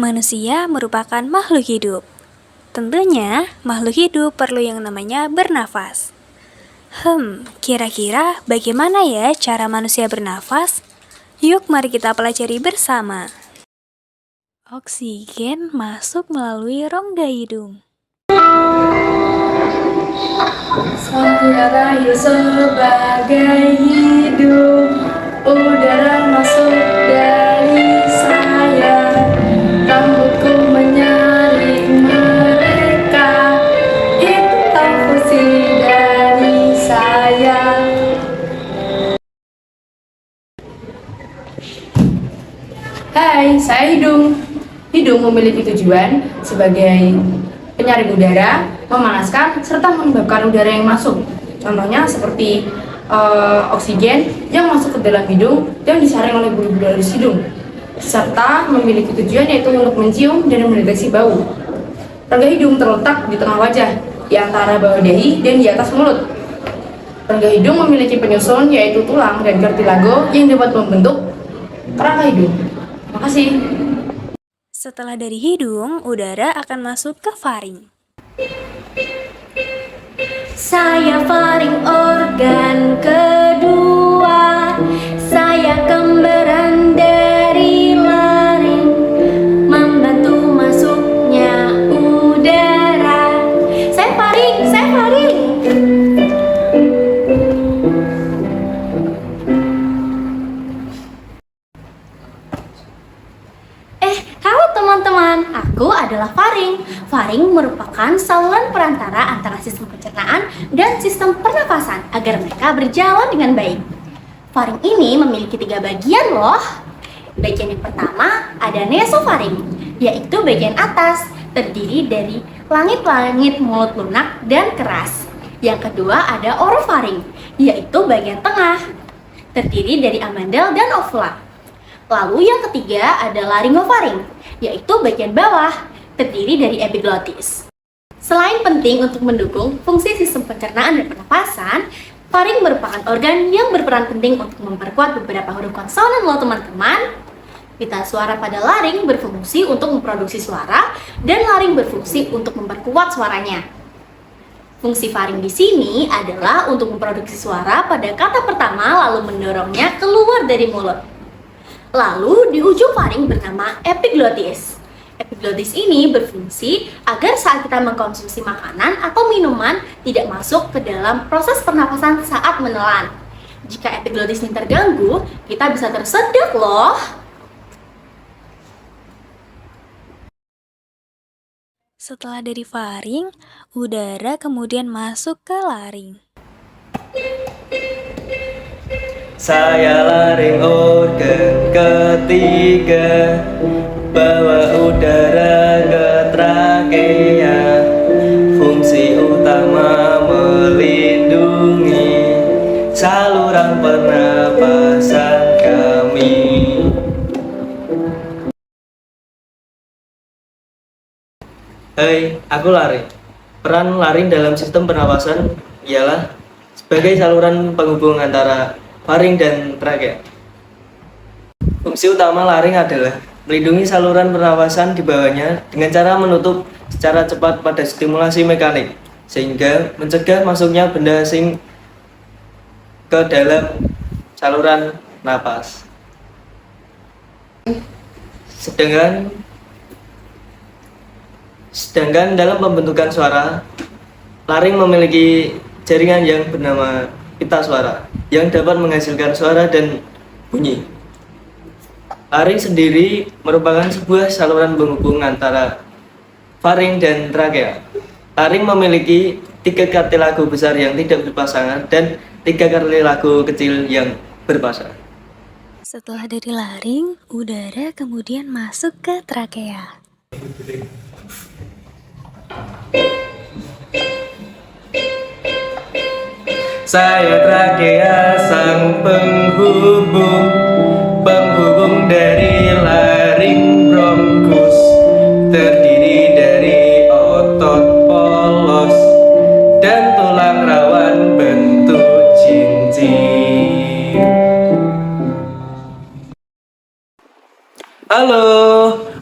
Manusia merupakan makhluk hidup. Tentunya, makhluk hidup perlu yang namanya bernafas. Kira-kira bagaimana ya cara manusia bernafas? Yuk mari kita pelajari bersama. Oksigen masuk melalui rongga hidung. Saya rayu sebagai hidup, udara masuk dari saya, rambutku menyaring mereka, itu fungsi dari saya. Hai, saya Hidung. Hidung memiliki tujuan sebagai penyaring udara, memanaskan, serta menyebabkan udara yang masuk. Contohnya seperti oksigen yang masuk ke dalam hidung dan disaring oleh bulu-bulu halus hidung, serta memiliki tujuan yaitu untuk mencium dan mendeteksi bau. Rongga hidung terletak di tengah wajah, di antara bawah dahi dan di atas mulut. Rongga hidung memiliki penyusun yaitu tulang dan kartilago yang dapat membentuk kerangka hidung. Terima kasih. Setelah dari hidung, udara akan masuk ke faring. Saya faring organ kedua, saya kembaran dari laring, membantu masuknya udara. Saya faring, saya faring. Halo teman-teman, aku adalah faring. Faring merupakan saluran perantara antara sistem pencernaan dan sistem pernafasan agar mereka berjalan dengan baik. Faring ini memiliki 3 bagian loh. Bagian yang pertama ada nasofaring, yaitu bagian atas, terdiri dari langit-langit mulut lunak dan keras. Yang kedua ada orofaring, yaitu bagian tengah, terdiri dari amandel dan ovula. Lalu yang ketiga ada laryngofaring, yaitu bagian bawah, terdiri dari epiglotis. Selain penting untuk mendukung fungsi sistem pencernaan dan pernapasan, faring merupakan organ yang berperan penting untuk memperkuat beberapa huruf konsonan loh teman-teman. Pita suara pada laring berfungsi untuk memproduksi suara dan laring berfungsi untuk memperkuat suaranya. Fungsi faring di sini adalah untuk memproduksi suara pada kata pertama lalu mendorongnya keluar dari mulut. Lalu di ujung faring bernama epiglotis. Epiglotis ini berfungsi agar saat kita mengkonsumsi makanan atau minuman tidak masuk ke dalam proses pernapasan saat menelan. Jika epiglotis ini terganggu, kita bisa tersedak loh. Setelah dari faring, udara kemudian masuk ke laring. Saya laring organ ketiga, bawa udara ke trakea, fungsi utama melindungi saluran pernapasan kami. Hai, aku laring. Peran laring dalam sistem pernapasan ialah sebagai saluran penghubung antara faring dan trakea. Fungsi utama laring adalah melindungi saluran pernapasan di bawahnya dengan cara menutup secara cepat pada stimulasi mekanik, sehingga mencegah masuknya benda asing ke dalam saluran napas. Sedangkan dalam pembentukan suara, laring memiliki jaringan yang bernama pita suara yang dapat menghasilkan suara dan bunyi. Laring sendiri merupakan sebuah saluran penghubung antara faring dan trakea. Laring memiliki 3 kartilago besar yang tidak berpasangan dan 3 kartilago kecil yang berpasangan. Setelah dari laring, udara kemudian masuk ke trakea. Saya trakea sang penghubung dari laring bronkus, terdiri dari otot polos dan tulang rawan bentuk cincin. Halo,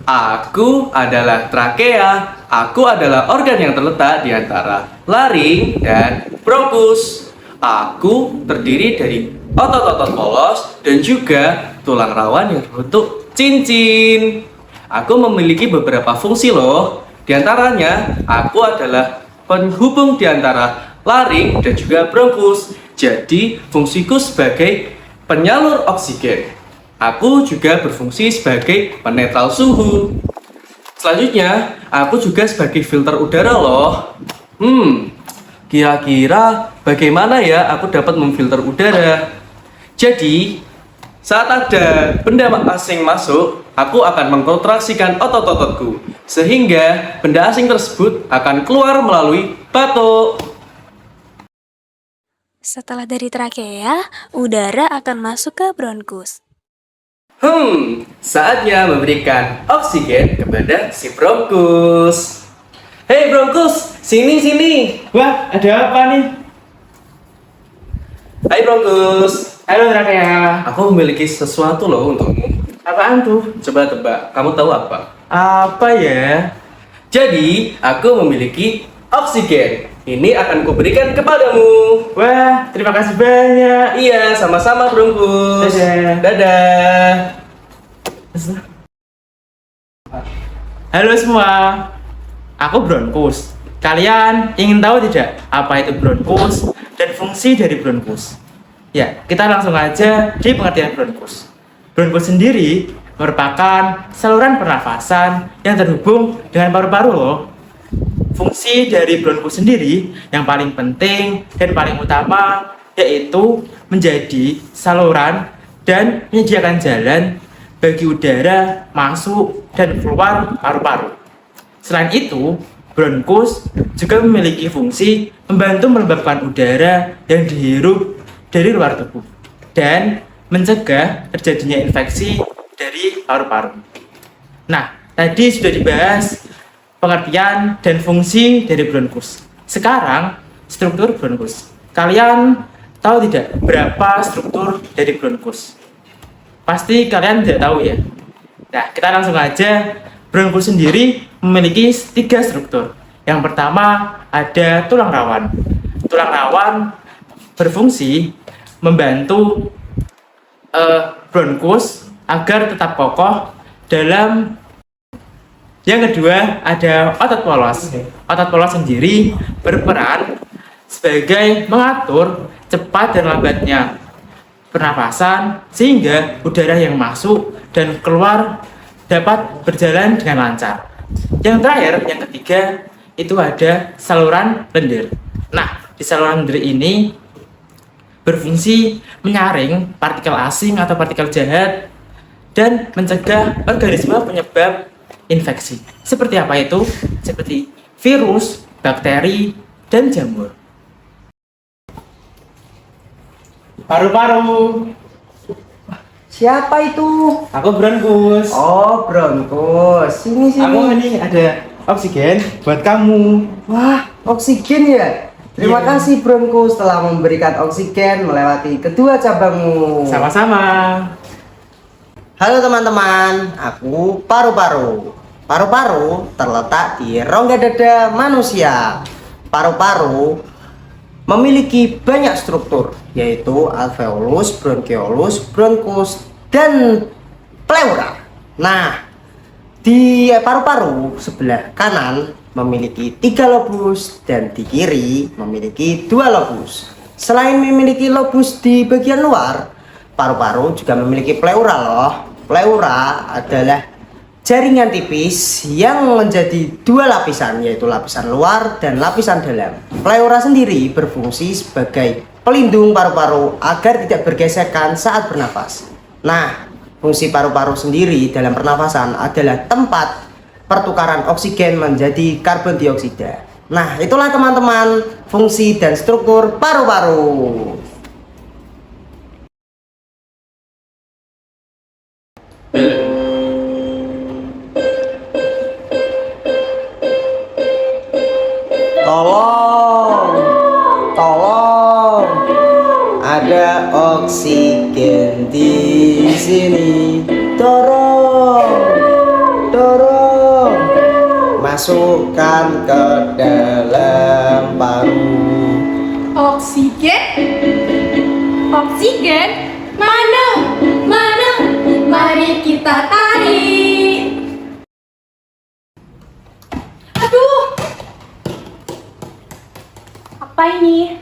aku Aku adalah trakea. Aku adalah organ yang terletak di antara laring dan bronkus. Aku terdiri dari otot-otot polos dan juga tulang rawan yang berbentuk cincin. Aku memiliki beberapa fungsi loh. Di antaranya, aku adalah penghubung di antara laring dan juga bronkus. Jadi, fungsiku sebagai penyalur oksigen. Aku juga berfungsi sebagai penetral suhu. Selanjutnya, aku juga sebagai filter udara loh. Kira-kira bagaimana ya aku dapat memfilter udara? Jadi, saat ada benda asing masuk, aku akan mengkontraksikan otot-ototku. Sehingga benda asing tersebut akan keluar melalui batuk. Setelah dari trakea, udara akan masuk ke bronkus. Saatnya memberikan oksigen kepada si bronkus. Hei bronkus, sini. Wah, ada apa nih? Hai bronkus. Halo Trakea. Aku memiliki sesuatu loh untukmu. Apaan tuh? Coba tebak, kamu tahu apa? Apa ya? Jadi, aku memiliki oksigen. Ini akan kuberikan kepadamu. Wah, terima kasih banyak. Iya, sama-sama bronkus. Dadah. Dadah. Halo semua, aku bronkus. Kalian ingin tahu tidak apa itu bronkus dan fungsi dari bronkus? Ya, kita langsung aja di pengertian bronkus. Bronkus sendiri merupakan saluran pernafasan yang terhubung dengan paru-paru loh. Fungsi dari bronkus sendiri yang paling penting dan paling utama yaitu menjadi saluran dan menyediakan jalan bagi udara masuk dan keluar paru-paru. Selain itu, bronkus juga memiliki fungsi membantu melembabkan udara yang dihirup dari luar tubuh dan mencegah terjadinya infeksi dari paru-paru. Nah, tadi sudah dibahas pengertian dan fungsi dari bronkus. Sekarang, struktur bronkus. Kalian tahu tidak berapa struktur dari bronkus? Pasti kalian tidak tahu ya. Nah, kita langsung aja. Bronkus sendiri memiliki 3 struktur. Yang pertama ada tulang rawan. Tulang rawan berfungsi membantu bronkus agar tetap kokoh dalam. Yang kedua ada otot polos. Otot polos sendiri berperan sebagai mengatur cepat dan lambatnya pernapasan sehingga udara yang masuk dan keluar dapat berjalan dengan lancar. Yang terakhir, yang ketiga, itu ada saluran lendir. Nah, di saluran lendir ini berfungsi menyaring partikel asing atau partikel jahat dan mencegah organisme penyebab infeksi. Seperti apa itu? Seperti virus, bakteri, dan jamur. Paru-paru. Siapa itu? Aku bronkus. Oh, bronkus. Sini. Aku ini ada oksigen buat kamu. Wah, oksigen ya? Terima Iya. kasih bronkus telah memberikan oksigen melewati kedua cabangmu. Sama-sama. Halo teman-teman, aku paru-paru. Paru-paru terletak di rongga dada manusia. Paru-paru memiliki banyak struktur, yaitu alveolus, bronkiolus, bronkus, dan pleura. Nah, di paru-paru sebelah kanan memiliki 3 lobus dan di kiri memiliki 2 lobus. Selain memiliki lobus di bagian luar, paru-paru juga memiliki pleura loh. Pleura adalah jaringan tipis yang menjadi 2 lapisan, yaitu lapisan luar dan lapisan dalam. Pleura sendiri berfungsi sebagai pelindung paru-paru agar tidak bergesekan saat bernapas. Nah, fungsi paru-paru sendiri dalam pernafasan adalah tempat pertukaran oksigen menjadi karbon dioksida. Nah, itulah teman-teman fungsi dan struktur paru-paru. Tolong, ada oksigen di sini. Dorong. masukkan ke dalam paru. Oksigen? Oksigen? Mana? Mana? Mari kita tarik. Aduh. Apa ini?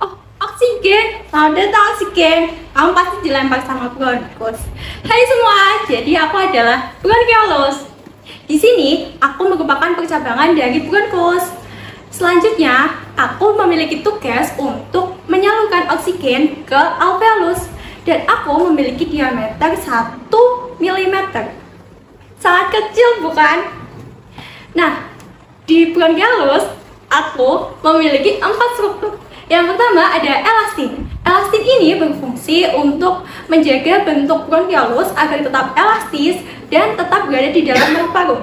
Oh, oksigen. Selamat datang oksigen. Kamu pasti dilempar sama bronkus. Hai semua, jadi aku adalah bronkiolus. Di sini aku merupakan percabangan dari bronkus. Selanjutnya, aku memiliki tugas untuk menyalurkan oksigen ke alveolus dan aku memiliki diameter 1 mm. Sangat kecil bukan? Nah, di bronkiolus aku memiliki 4 struktur. Yang pertama ada elastin. Elastin ini berfungsi untuk menjaga bentuk bronkiolus agar tetap elastis dan tetap berada di dalam paru-paru.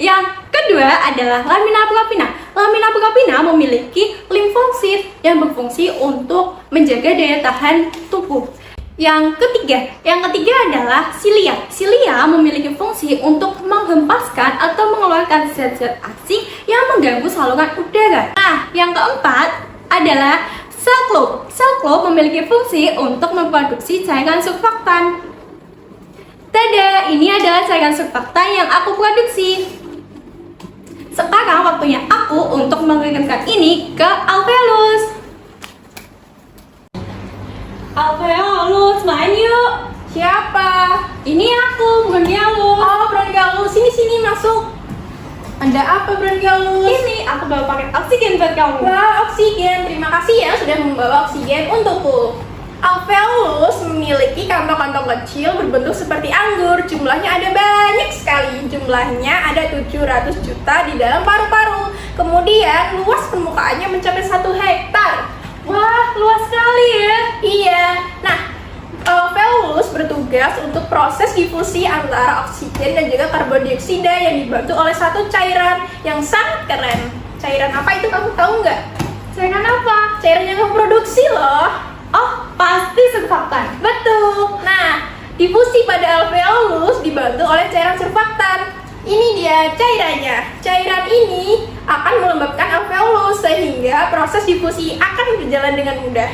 Yang kedua adalah lamina propina. Lamina propina memiliki limfosit yang berfungsi untuk menjaga daya tahan tubuh. Yang ketiga adalah silia. Silia memiliki fungsi untuk menghempaskan atau mengeluarkan zat-zat asing yang mengganggu saluran udara. Nah, yang keempat adalah sel klub. Sel klub memiliki fungsi untuk memproduksi cairan surfaktan. Tada, ini adalah cairan surfaktan yang aku produksi. Sekarang waktunya aku untuk mengirimkan ini ke alveolus. Alveolus, main yuk. Siapa? Ini aku, bronkiolus. Oh, bronkiolus, sini masuk. Ada apa bronkiolus? Ini aku bawa paket oksigen buat kamu. Wah, oksigen. Terima kasih ya sudah membawa oksigen untukku. Alveolus memiliki kantong-kantong kecil berbentuk seperti anggur. Jumlahnya ada banyak sekali. Jumlahnya ada 700 juta di dalam paru-paru. Kemudian luas permukaannya mencapai 1 hektar. Wah, luas sekali ya. Iya. Nah, alveolus bertugas untuk proses difusi antara oksigen dan juga karbon dioksida yang dibantu oleh satu cairan yang sangat keren. Cairan apa itu, kamu tahu nggak? Cairan apa? Cairan yang kamu produksi loh. Oh, pasti surfaktan. Betul. Nah, difusi pada alveolus dibantu oleh cairan surfaktan. Ini dia cairannya. Cairan ini akan melembabkan alveolus sehingga proses difusi akan berjalan dengan mudah.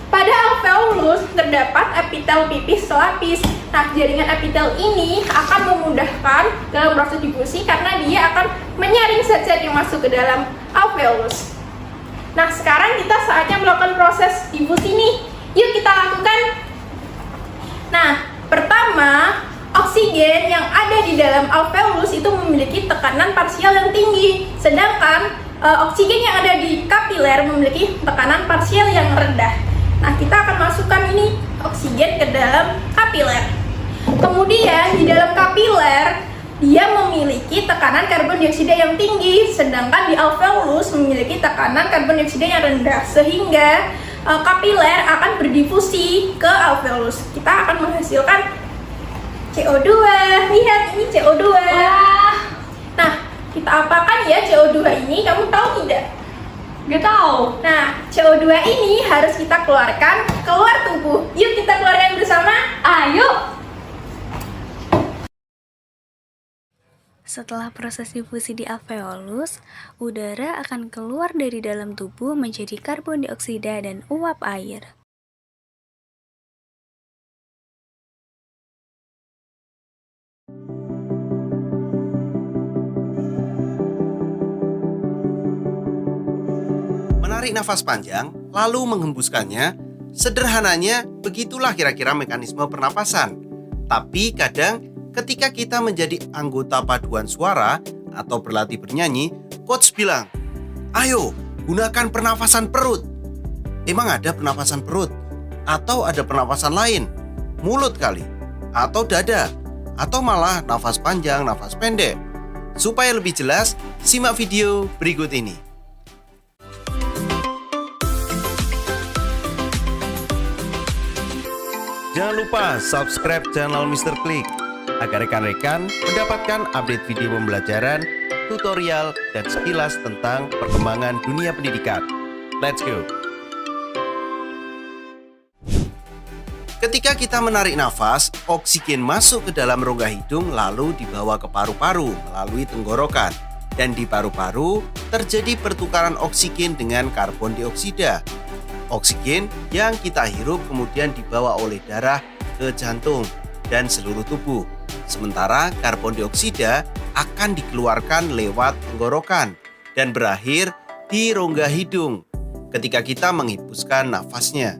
Pada alveolus terdapat epitel pipis selapis. Nah, jaringan epitel ini akan memudahkan dalam proses difusi karena dia akan menyaring zat-zat yang masuk ke dalam alveolus. Nah, sekarang kita saatnya melakukan proses difusi nih. Yuk kita lakukan. Nah, pertama, oksigen yang ada di dalam alveolus itu memiliki tekanan parsial yang tinggi, sedangkan oksigen yang ada di kapiler memiliki tekanan parsial yang rendah. Nah, kita akan masukkan ini oksigen ke dalam kapiler. Kemudian di dalam kapiler dia memiliki tekanan karbon dioksida yang tinggi, sedangkan di alveolus memiliki tekanan karbon dioksida yang rendah, sehingga kapiler akan berdifusi ke alveolus. Kita akan menghasilkan CO2. Lihat, ini CO2. Wah. Nah, kita apakan ya CO2 ini? Kamu tahu tidak? Gak tahu. Nah, CO2 ini harus kita keluarkan keluar tubuh. Yuk kita keluarkan bersama. Ayo. Setelah proses difusi di alveolus, udara akan keluar dari dalam tubuh menjadi karbon dioksida dan uap air. Menarik nafas panjang, lalu menghembuskannya. Sederhananya, begitulah kira-kira mekanisme pernapasan. Tapi kadang ketika kita menjadi anggota paduan suara atau berlatih bernyanyi, coach bilang, ayo gunakan pernafasan perut. Emang ada pernafasan perut? Atau ada pernafasan lain? Mulut kali? Atau dada? Atau malah nafas panjang, nafas pendek? Supaya lebih jelas, simak video berikut ini. Jangan lupa subscribe channel Mr. Klik agar rekan-rekan mendapatkan update video pembelajaran, tutorial, dan sekilas tentang perkembangan dunia pendidikan. Let's go! Ketika kita menarik nafas, oksigen masuk ke dalam rongga hidung lalu dibawa ke paru-paru melalui tenggorokan. Dan di paru-paru terjadi pertukaran oksigen dengan karbon dioksida. Oksigen yang kita hirup kemudian dibawa oleh darah ke jantung dan seluruh tubuh. Sementara karbon dioksida akan dikeluarkan lewat tenggorokan dan berakhir di rongga hidung ketika kita menghembuskan nafasnya.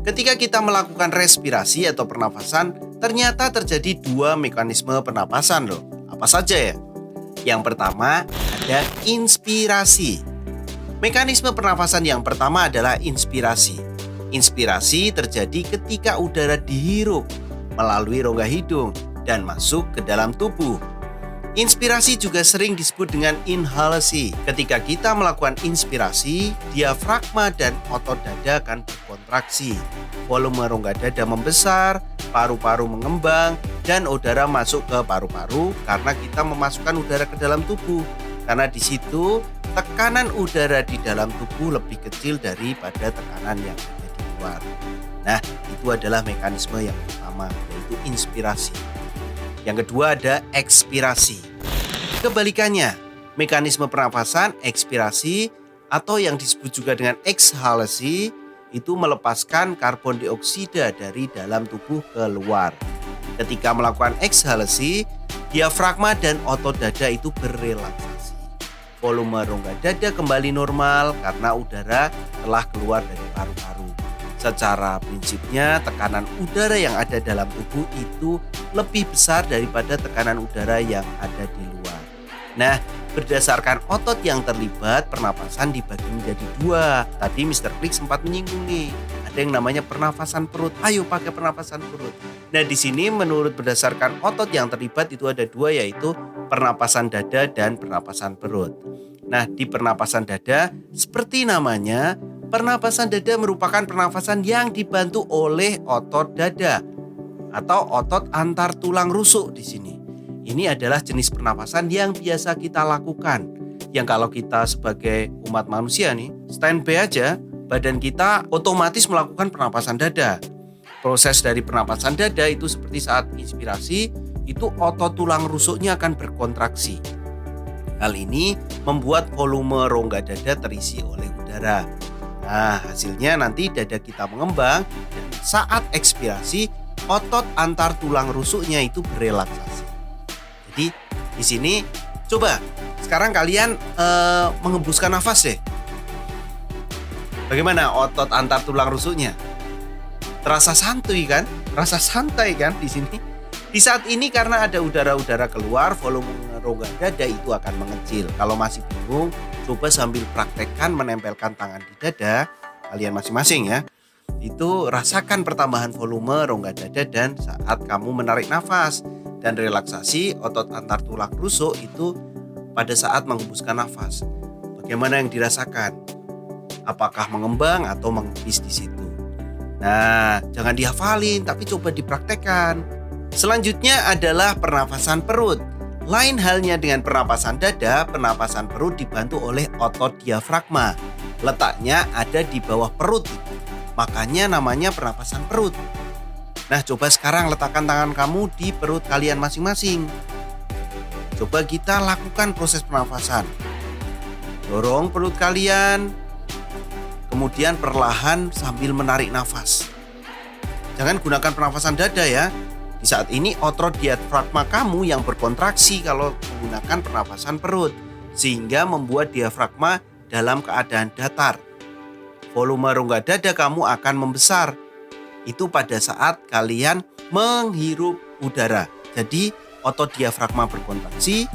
Ketika kita melakukan respirasi atau pernafasan, ternyata terjadi 2 mekanisme pernapasan loh. Apa saja ya? Yang pertama ada inspirasi. Mekanisme pernafasan yang pertama adalah inspirasi. Inspirasi terjadi ketika udara dihirup melalui rongga hidung dan masuk ke dalam tubuh. Inspirasi juga sering disebut dengan inhalasi. Ketika kita melakukan inspirasi, diafragma dan otot dada akan berkontraksi. Volume rongga dada membesar, paru-paru mengembang, dan udara masuk ke paru-paru karena kita memasukkan udara ke dalam tubuh. Karena di situ tekanan udara di dalam tubuh lebih kecil daripada tekanan yang ada di luar. Nah, itu adalah mekanisme yang pertama, yaitu inspirasi. Yang kedua ada ekspirasi. Kebalikannya, mekanisme pernafasan ekspirasi atau yang disebut juga dengan ekshalasi itu melepaskan karbon dioksida dari dalam tubuh keluar. Ketika melakukan ekshalasi, diafragma dan otot dada itu berrelaksasi. Volume rongga dada kembali normal karena udara telah keluar dari paru-paru. Secara prinsipnya, tekanan udara yang ada dalam tubuh itu lebih besar daripada tekanan udara yang ada di luar. Nah, berdasarkan otot yang terlibat, pernapasan dibagi menjadi 2. Tadi Mr. Klik sempat menyinggung nih, ada yang namanya pernafasan perut. Ayo pakai pernafasan perut. Nah, di sini menurut berdasarkan otot yang terlibat itu ada 2, yaitu pernapasan dada dan pernapasan perut. Nah, di pernapasan dada, seperti namanya, pernapasan dada merupakan pernapasan yang dibantu oleh otot dada atau otot antar tulang rusuk di sini. Ini adalah jenis pernapasan yang biasa kita lakukan. Yang kalau kita sebagai umat manusia nih, standby aja, badan kita otomatis melakukan pernapasan dada. Proses dari pernapasan dada itu seperti saat inspirasi, itu otot tulang rusuknya akan berkontraksi. Hal ini membuat volume rongga dada terisi oleh udara. Nah, hasilnya nanti dada kita mengembang dan saat ekspirasi otot antar tulang rusuknya itu berrelaksasi. Jadi di sini coba sekarang kalian mengembuskan nafas deh. Bagaimana otot antar tulang rusuknya? Terasa santuy kan? Terasa santai kan di sini? Di saat ini karena ada udara-udara keluar, volume rongga dada itu akan mengecil. Kalau masih bingung, coba sambil praktekkan menempelkan tangan di dada kalian masing-masing ya. Itu rasakan pertambahan volume rongga dada dan saat kamu menarik nafas dan relaksasi otot antar tulang rusuk itu pada saat menghembuskan nafas. Bagaimana yang dirasakan? Apakah mengembang atau mengepis di situ? Nah, jangan dihafalin tapi coba dipraktekkan. Selanjutnya adalah pernafasan perut. Lain halnya dengan pernapasan dada, pernapasan perut dibantu oleh otot diafragma. Letaknya ada di bawah perut. Makanya namanya pernapasan perut. Nah, coba sekarang letakkan tangan kamu di perut kalian masing-masing. Coba kita lakukan proses pernafasan. Dorong perut kalian, kemudian perlahan sambil menarik nafas. Jangan gunakan pernafasan dada ya. Di saat ini otot diafragma kamu yang berkontraksi kalau menggunakan pernapasan perut, sehingga membuat diafragma dalam keadaan datar. Volume rongga dada kamu akan membesar. Itu pada saat kalian menghirup udara. Jadi otot diafragma berkontraksi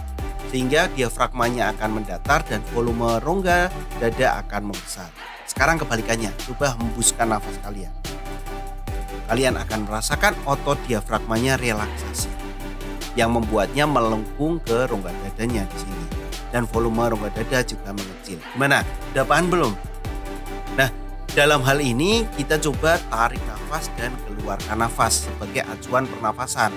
sehingga diafragmanya akan mendatar dan volume rongga dada akan membesar. Sekarang kebalikannya, coba hembuskan nafas kalian. Kalian akan merasakan otot diafragmanya relaksasi yang membuatnya melengkung ke rongga dadanya di sini dan volume rongga dada juga mengecil. Gimana? Udah paham belum? Nah, dalam hal ini kita coba tarik nafas dan keluarkan nafas sebagai acuan pernafasan.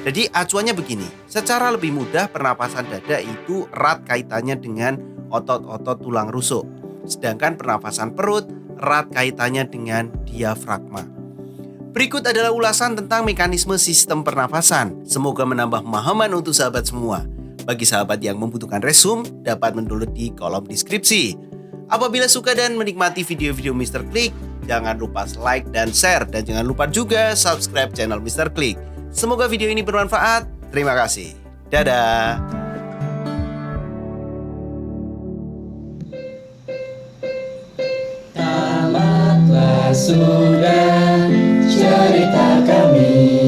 Jadi acuannya begini, secara lebih mudah pernapasan dada itu erat kaitannya dengan otot-otot tulang rusuk. Sedangkan pernapasan perut erat kaitannya dengan diafragma. Berikut adalah ulasan tentang mekanisme sistem pernafasan. Semoga menambah pemahaman untuk sahabat semua. Bagi sahabat yang membutuhkan resume, dapat mendownload di kolom deskripsi. Apabila suka dan menikmati video-video Mr. Klik, jangan lupa like dan share. Dan jangan lupa juga subscribe channel Mr. Klik. Semoga video ini bermanfaat. Terima kasih. Dadah. Tamatlah sudah cerita kami.